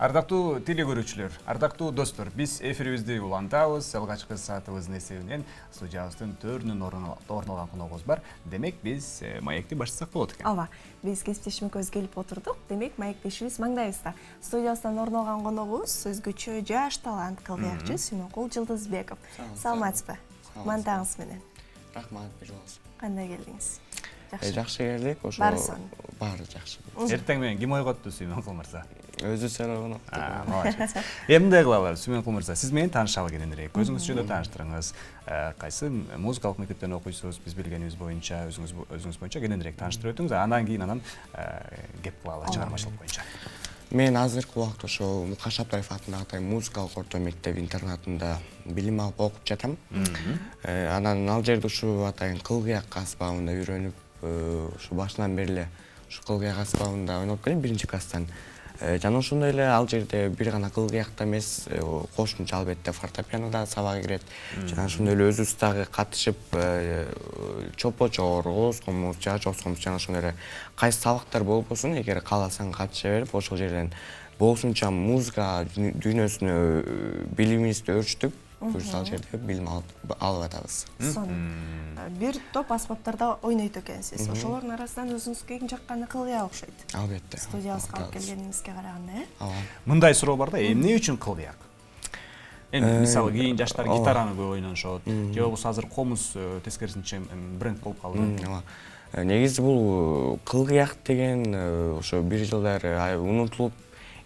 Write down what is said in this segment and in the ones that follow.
Ардактуу теле көрүүчүлөр, ардактуу достор, биз эфирибизди улантабыз. Алгачкы саатыбыздын эсебинен студиябыздын төрүнөн орун алган коногубуз бар. Демек биз маекти баштасак болот экен. Ооба, биз кесиптешимибиз келип отурдук. Демек маектешибиз маңдайыбызда. Студиябыздан орун алган коногубуз өзгөчө жаш талант кылгыякчы Сүймөнкул Жылдызбеков. Саламатсызбы? Мандагыңыз менен. Рахмат, биржолугуз. Кандай келдиңиз? Жакшы келдик, ошо баары жакшы. Эртең менен ким ойготту Сүймөнкул мырза? Өзү сураган. Молодец. Эмне кылалы Сүймөнкул мырза, сиз менен таанышалы кененирээк. Өзүңүз жөнүндө тааныштырыңыз. Кайсы музыкалык мектептен окуйсуз? Биз билгенибиз боюнча, өзүңүз боюнча кененирээк тааныштырып өтүңүз. Андан кийин кеп кылалы чыгармачылык боюнча. Мен азыркы убакта ошо Мукаш Абдраев атындагы музыкалык орто мектеп интернатында билим алып окуп жатам. Анан ал жерде ушу атайын кылгыяк аспабында үйрөнүп, ушу башынан бери эле ушу кылгыяк аспабында ойноп келем биринчи класстан. Жана ошондой эле ал жерде бир гана кылгыякта эмес, кошумча албетте фортепианода сабак кирет. Жана ошондой эле өзүбүз дагы катышып, чопочор, оз комуз, жаш комуз жана ошондой эле кайсы сабактар болбосун, эгер кааласаң катыша берип, ошол жерден болушунча музыка дүйнөсүнө билимибизди өрчүтүп, буюрса ал жерде билим алып атабыз. Бир топ аспаптарда ойнойт экенсиз. Ошолордун арасынан өзүңүзгө эң жакканы кылгыяк окшойт. Албетте. Студиябызга алып келгениңизге караганда, Ооба. Мындай суроо бар да, эмне үчүн кылгыяк? Эми мисалы кийин жаштар гитараны көп ойношот, же болбосо азыр комуз тескерисинче бренд болуп калды. Негизи бул кылгыяк деген ошо бир жылдары унутулуп,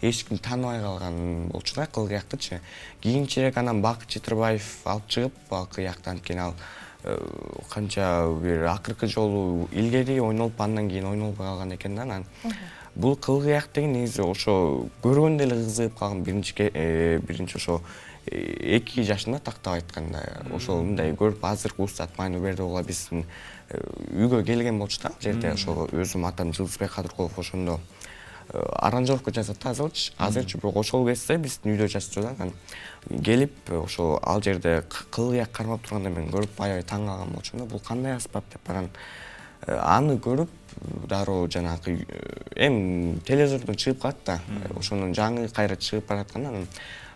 эч ким тааныбай калган болчу да кылгыяктычы. Кийинчерээк анан Бакыт Чытырбаев алып чыгып, кылгыякты анткени ал канча бир акыркы жолу илгери ойнолуп, андан кийин ойнолбой калган экен да анан. Бул кылгыяк деген негизи ошо көргөндө эле кызыгып калган биринчи ошо 2 жашында тактап айтканда, ошол мындай көрүп азыркы устат Майнуберди угла биздин үйгө келген болчу да. Ал жерде ошо өзүм атам Жылдызбек Кадыркулов ошондо аранжировка жасап азырчы бирок ошол кезде биздин үйдө жашчу да. Анан келип ошо ал жерде кылгыяк кармап турганда мен көрүп аябай таң калган болчумун да. Бул кандай аспап деп анан аны көрүп дароо жанагы телевизордон чыгып калат да. Ошонун жаңы кайра чыгып баратканда анан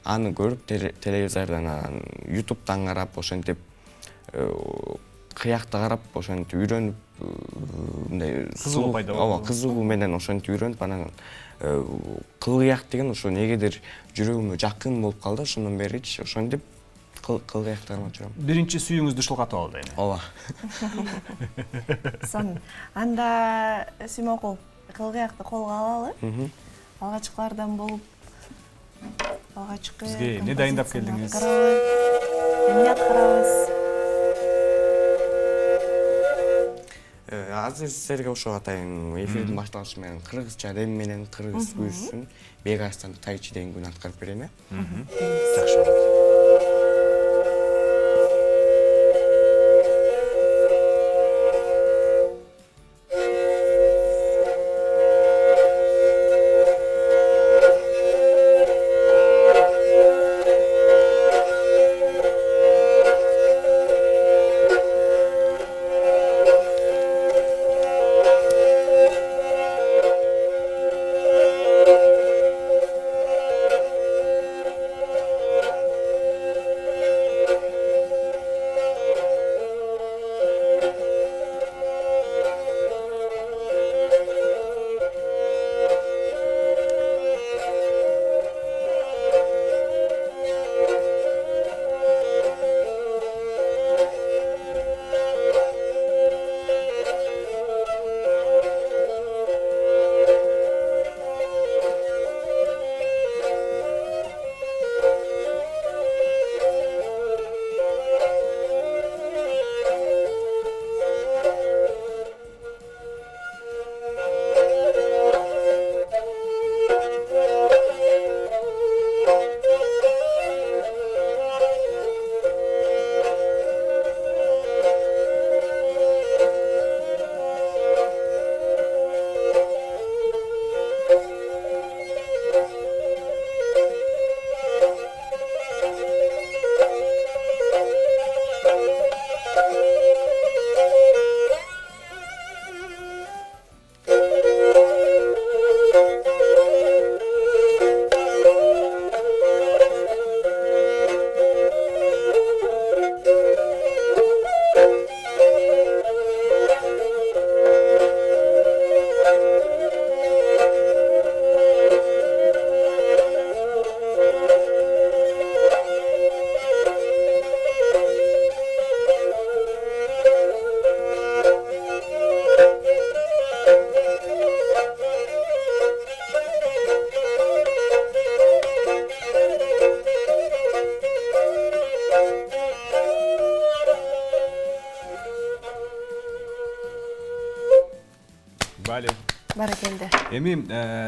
аны көрүп телевизордон анан YouTube'дан карап ошентип кыякты карап ошентип үйрөнүп мындай Кызыгуу пайда болду. Ооба, кызыгуу менен ошентип үйрөнүп анан кылгыяк деген ошо негедир жүрөгүмө жакын болуп калды. Ошондон беричи ошентип кылгыякты кармап жүрөм. Биринчи сүйүүңүздү ушул катып алды эми. Ооба. Анда Сүймөнкул кылгыякты колго алалы. Алгачкылардан болуп алгачкы Бизге эмне дайындап келдиңиз? Эмне аткарабыз? Азыр силерге ошо атайын эфирдин башталышы менен кыргызча рем менен кыргыз күйүүсүн Бегарстан Тайчи деген күн аткарып берем. Жакшы болот. Баракелде. Эми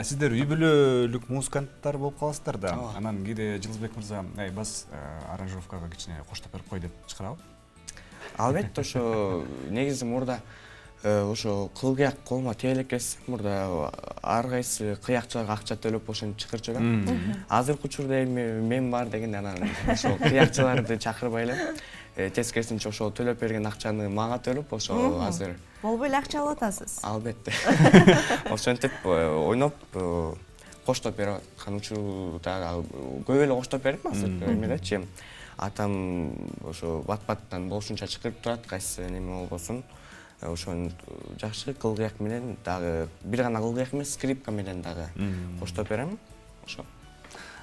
сиздер үй бүлөлүк музыканттар болуп каласыздар да. Анан кээде Жылдызбек мырза, бас аранжировкага кичине коштоп берип кой деп чакырабы? Албетте, ошо негизи мурда ошо кылгыяк колума тие элеккес мурда ар кайсы кыякчыларга акча төлөп ошентип чакырчу элем. Азыркы учурда эми мен бар дегенде анан ошо кыякчыларды чакырбай эле тескерисинче ошо төлөп берген акчаны мага төлөп ошо азыр Болбой эле акча алып атасыз. албетте ошентип ойноп коштоп берип аткан учурда көп эле коштоп бердим азыр эмедечи. Атам ошо бат-баттан болушунча чакырып турат, кайсы неме болбосун. Ошон жакшы кылгыяк менен дагы бир гана кылгыяк эмес, скрипка менен дагы коштоп берем. Ошо.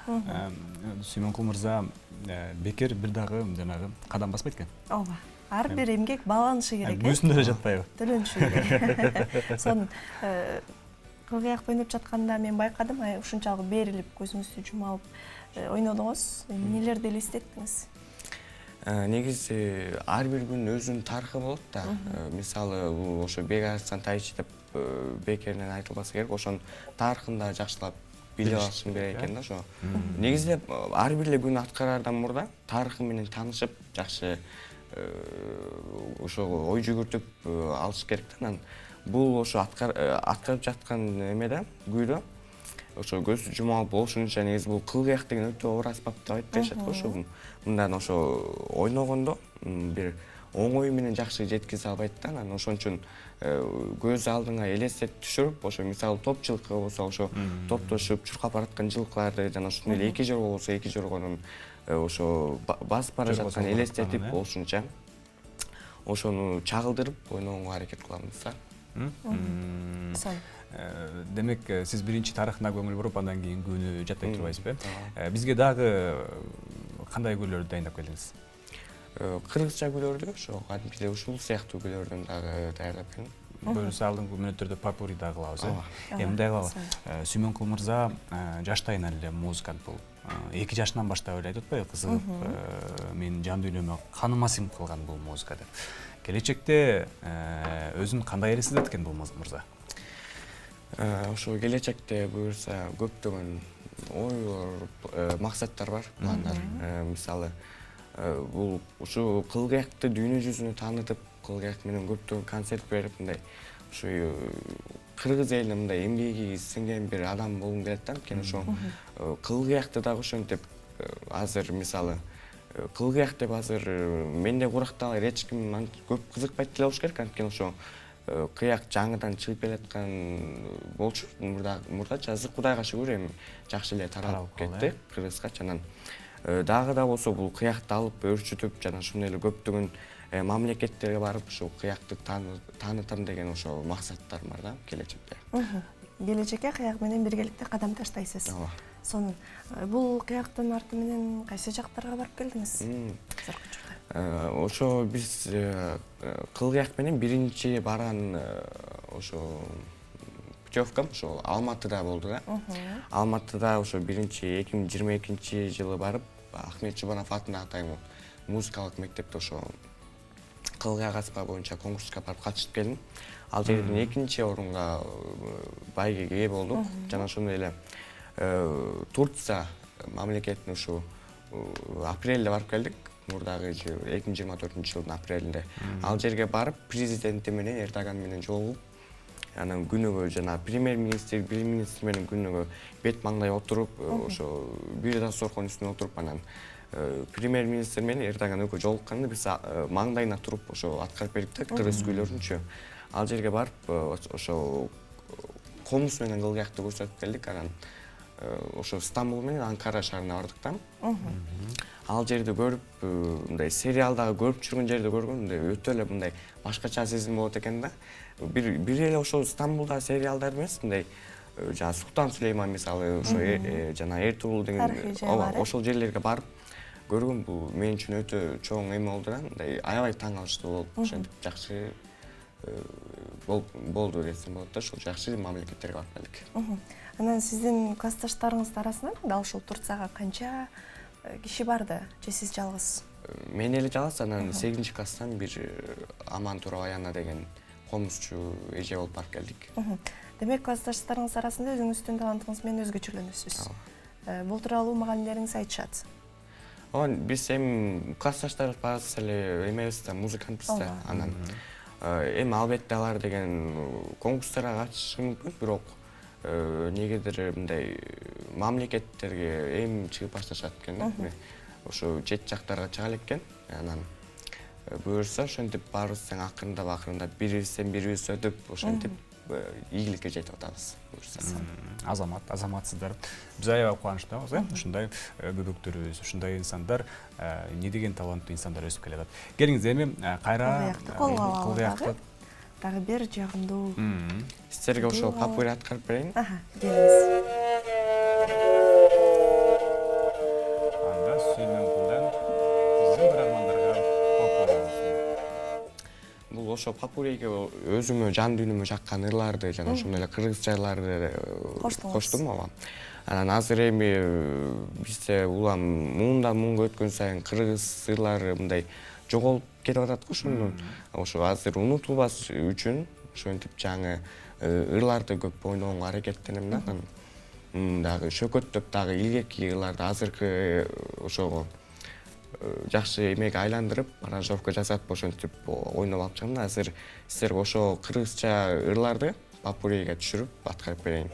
Сүймөнкул мырза бекер бир дагы жанагы кадам баспайт экен. Ооба. Ар бир эмгек бааланышы керек. Бүүсүндө эле жатпайбы? Төлөнүшү керек. Сонун кылгыяк ойноп жатканда мен байкадым, ушунчалык берилип, көзүңүздү жума алып ойнодуңуз. Нелерди элестеттиңиз? Негизи ар бир күн өзүнүн тарыхы болот да. Мисалы ошо Бек Арыстан Тайчи деп бекеринен айтылбаса керек, ошонун тарыхын да жакшылап билип алышым керек экен да ошо. Негизи ар бир эле күн аткарардан мурда тарыхы менен таанышып, жакшы ошо ой жүгүртүп алыш керек да. Анан бул ошо аткарып жаткан эмеде, күйдө ошо көз жумалып болушунча негизи бул кылгыяк деген өтө оор аспап деп айтып беришет го ошо. Мындан ошо ойногондо бир оңой менен жакшы жеткизе албайт да. Анан ошон үчүн көз алдыңа элестетип түшүрүп, ошо мисалы топ жылкы болсо ошо топтошуп чуркап бараткан жылкыларды жана ошондой эле эки жорго болсо эки жоргонун ошо басып бара жаткан элестетип болушунча ошону чагылдырып ойногонго аракет кылабыз да. Демек, сиз биринчи тарыхына көңүл буруп, андан кийин күнү жаттай турбайсызбы? Бизге дагы кандай күйлөрдү дайындап келдиңиз? Кыргызча күйлөрдү, ошо кадимкидей ушул сыяктуу күйлөрдөн дагы даярдап келдим. Буюрса алдыңкы мүнөттөрдө попури да кылабыз, э? Мындай кылалы. Сүймөнкул мырза жаштайынан эле музыкант болуп, 2 жашынан баштап эле айтып атпайбы, кызыгып, менин жан дүйнөмө каныма сиңип калган бул музыка деп. Келечекте өзүн кандай элестетет экен бул мырза? Ошо келечекте буюрса көптөгөн ойлор, максаттар бар, пландар. Мисалы бул ушу кылгыякты дүйнө жүзүнө таанытып, кылгыяк менен көптөгөн концерт берип, мындай ушу кыргыз элине мындай эмгеги сиңген бир адам болгум келет да. Анткени ошо кылгыякты дагы ошентип азыр мисалы кылгыяк деп азыр менде куракталган эч ким көп кызыкпайт деле болуш керек. Анткени ошо кыяк жаңыдан чыгып келаткан болчу. Мурдачы азыр Кудайга шүгүр эми жакшы эле таралып кетти кыргызча. Анан дагы да болсо бул кыякты алып өрчүтүп жана ошондой эле көптөгөн мамлекеттерге барып ушул кыякты таанытам деген ошо максаттар бар да келечекте. Келечекке кыяк менен биргеликте кадам таштайсыз. Ооба. Сонун. Бул кыяктын арты менен кайсы жактарга барып келдиңиз? Ошо биз кылгыяк менен биринчи барган ошо путевкам ошо Алматыда болду да. Алматыда ошо биринчи 2022-жылы барып, Ахмет Чубанов атындагы тайм музыкалык мектепте ошо кылгыяк аспа боюнча конкурска барып катышып келдим. Ал жерден экинчи орунга байгеге ээ болдук. Жана ошондой эле Турция мамлекетине ушу апрелде барып келдик. Мурдагы 2024-жылдын апрелинде. Ал жерге барып президенти менен Эрдоган менен жолугуп, анан күнөгө жана премьер-министр менен күнөгө бет маңдай отуруп, ошо бир дасторкон үстүнө отуруп, анан премьер-министр менен Эрдоган экөө жолукканда биз маңдайына туруп ошо аткарып бердик да кыргыз күйлөрүнчү. Ал жерге барып ошо комуз менен кылгыякты көрсөтүп келдик. Анан ошо Стамбул менен Анкара шаарына бардык да. Ал жерди көрүп, мындай сериалдагы көрүп жүргөн жерди көргөн, мындай өтө эле мындай башкача сезим болот экен да. Бир эле ошо Стамбулда сериалдар эмес, мындай жана Султан Сулейман мисалы, ошо жана Эртугрул деген ошол жерлерге барып көргөн бул мен үчүн өтө чоң эме болду да. Мындай аябай таң калыштуу болуп, ошентип жакшы болду десем болот да. Ошол жакшы мамлекеттерге барып келдик. Анан сиздин классташтарыңыздын арасынан дал ушул Турцияга канча киши барды? Же сиз жалгыз? Мен эле жалгыз, анан 8-класстан бир Аман Турабай ана деген комузчу эже болуп барып келдик. Демек, классташтарыңыз арасында өзүңүздүн талантыңыз менен өзгөчөлөнөсүз. Бул тууралуу мугалимдериңиз айтышат. Биз эми классташтарыбыз баасы эле эмебиз да, музыкантпыз да. Анан эми албетте алар деген конкурстарга катышышы мүмкүн, бирок негедир мындай мамлекеттерге эми чыгып башташат экен да. Ошо чет жактарга чыга элеккен. Анан буюрса ошентип баарыбыз тең акырындап бирибизден бирибиз өтүп ошентип ийгиликке жетип атабыз. Азаматсыздар. Биз аябай кубанычтабыз, ушундай бөбөктөрүбүз, ушундай инсандар, эмне деген таланттуу инсандар өсүп келатат. Келиңиз эми кайра колго алалы дагы бир жагымдуу. Сиздерге ошол попури аткарып берейин. Келиңиз. Анда Сүймөнкулдан биздин көрөрмандарга попури. Бул ошо попуриге өзүмө жан дүйнөмө жаккан ырларды жана ошондой эле кыргыз жайларды коштум ооба. Анан азыр эми бизде улам муундан муунга өткөн сайын кыргыз ырлары мындай жоголуп кетип атат го. Ошо азыр унутулбас үчүн ошентип жаңы ырларды көп ойногонго аракеттенем да. Дагы шөкөттөп дагы илгерки ырларды азыркы ошого жакшы эмеге айландырып, аранжировка жасап ошентип ойноп алып чыгам да. Азыр сиздерге ошо кыргызча ырларды попуриге түшүрүп аткарып берейин.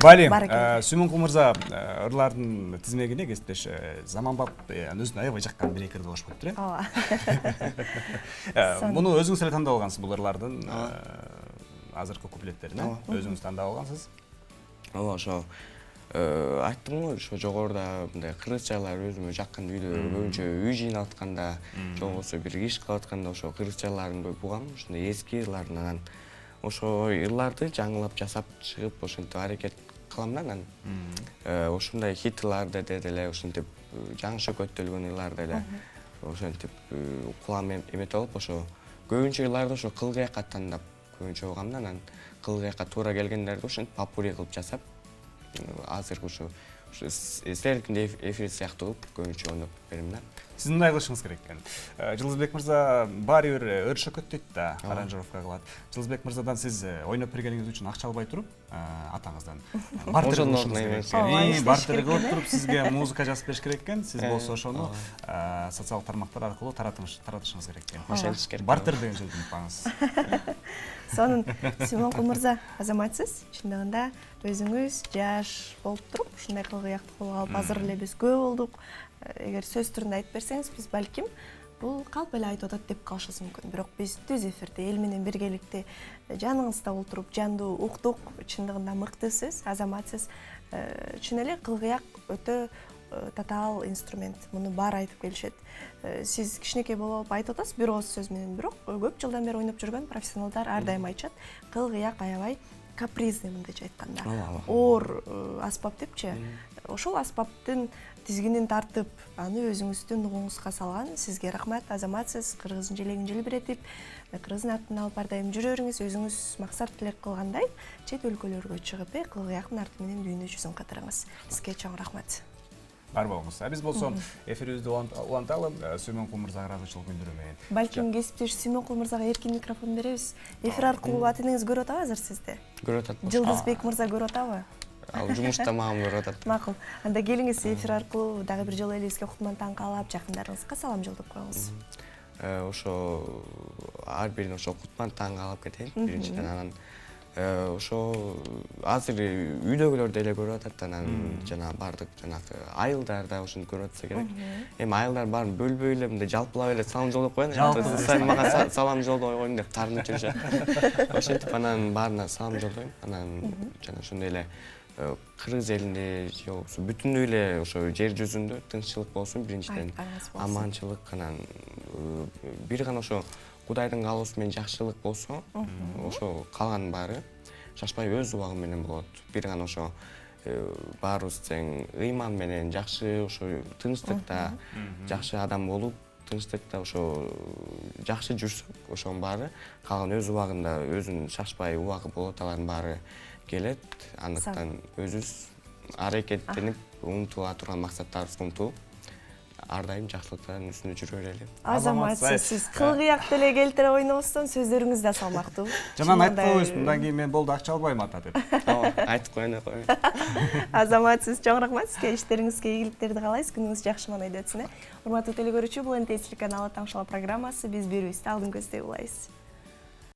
Балим, Баракелде. Сүймөнкул мырза ырлардын тизмегине кесиптеш заманбап өзүнүн аябай жаккан бир эки ырды болуш болуптур э. ооба. Муну өзүңүз эле тандап алгансыз бул ырлардын азыркы куплеттерин, өзүңүз тандап алгансыз. Ооба, ошо айттым го, ошо жогоруда мындай кыргызчалар өзүмө жаккан үйлөр көбүнчө үй жыйнатканда, же болбосо бир иш кылып атканда ошо кыргызчаларын көп угам, ошондой эски ырларын анан ошо ырларды жаңылап жасап чыгып ошентип аракет кылам да анан ошондой хитларды деле ошентип жаңы шөкөттөлгөн ырларды эле ошентип кулам эметип алып ошо көбүнчө ырларды ошо кылгыякка тандап көбүнчө угам да анан кылгыякка туура келгендерди ошентип попури кылып жасап азыркы ушу серкинде эфир сыяктуу кылып көбүнчө ойноп берем да. Сиз мындай кылышыңыз керек экен. Жылдызбек мырза баары бир ыр шөкөт дейт да, аранжировка кылат. Жылдызбек мырзадан сиз ойноп бергениңиз үчүн акча албай туруп, атаңыздан бартер кылышыңыз керек экен. Бартер кылып туруп сизге музыка жазып бериш керек экен. Сиз болсо ошону социалдык тармактар аркылуу таратышыңыз керек экен. Ошентиш керек. Бартер деген сөздү унутпаңыз. Сонун Сүймөнкул мырза азаматсыз, чындыгында өзүңүз жаш болуп туруп ушундай кылгыякты колго алып азыр эле биз көп болдук. Эгер сөз түрүндө айтып берсеңиз, биз балким бул калп эле айтып атат деп калышыбыз мүмкүн. Бирок биз түз эфирде эл менен биргеликте жаныңызда отуруп, жандуу уктук. Чындыгында мыкты сөз, азаматсыз. Чын эле кылгыяк өтө татаал инструмент. Муну баары айтып келишет. Сиз кичинекей болуп айтып атасыз бир ооз сөз менен, бирок көп жылдан бери ойноп жүргөн профессионалдар ар дайым айтышат. Кылгыяк аябай капризный, мындайча айтканда. Оор аспап депчи. Ошол аспаптын тизгинин тартып, аны өзүңүздүн угуңузга салган. Сизге рахмат, азаматсыз, кыргыздын желегин желбиретип, кыргыздын атын алып ар дайым жүрөрүңүз, өзүңүз максат тилек кылгандай чет өлкөлөргө чыгып, кылгыяктын арты менен дүйнө жүзүн катырыңыз. Сизге чоң рахмат. Бар болуңуз. Биз болсо эфирибизди уланталы Сүймөнкул мырзага ыраазычылык билдирүү менен. Балким кесиптеш Сүймөнкул мырзага эркин микрофон беребиз. Эфир аркылуу ата-энеңиз көрүп атабы азыр сизди? Көрүп атат. Жылдызбек мырза көрүп атабы? Ал жумушта мага көрүп атат. Макул. Анда келиңиз эфир аркылуу дагы бир жолу элибизге Кутман таң каалап, жакындарыңызга салам жолдоп коюңуз. Ошо ар бирин ошо Кутман таң каалап кетейин биринчиден, анан ошо азыр үйдөгүлөр деле көрүп атат, анан жана бардык жанагы айылдар да ошону көрүп атса керек. Эми айылдар баарын бөлбөй эле мындай жалпылап эле салам жолдоп коеюн. Сен мага салам жолдой койгуң деп таарынып жүрүшөт. Ошентип анан баарына салам жолдойм. Анан жана ошондой эле кыргыз элинде же болбосо бүтүндөй эле ошо жер жүзүндө тынччылык болсун биринчиден, аманчылык, анан бир гана ошо Кудайдын каалоосу менен жакшылык болсо, ошо калганын баары шашпай өз убагы менен болот. Бир гана ошо баарыбыз тең ыйман менен жакшы ошо тынчтыкта жакшы адам болуп, тынчтыкта ошо жакшы жүрсөк, ошонун баары калган өз убагында өзүнүн шашпай убагы болот, алардын баары келет. Андыктан өзүбүз аракеттенип умтула турган максаттарыбызга умтулуп, ар дайым жакшылыктын үстүндө жүрө берели. Азаматсыз, сиз кылгыякты эле келтире ойнобостон сөздөрүңүз да салмактуу. Жаман айтып коебуз, мындан кийин мен болду акча албайм ата деп. Ооба, айтып коеюн деп коеюн. Азаматсыз, чоң рахмат сизге, иштериңизге ийгиликтерди каалайбыз, күнүңүз жакшы маңайда өтсүн. Урматтуу телекөрүүчү, бул НТС телеканалы Таң шала программасы, биз берүүбүздү алдын көздөй улайбыз.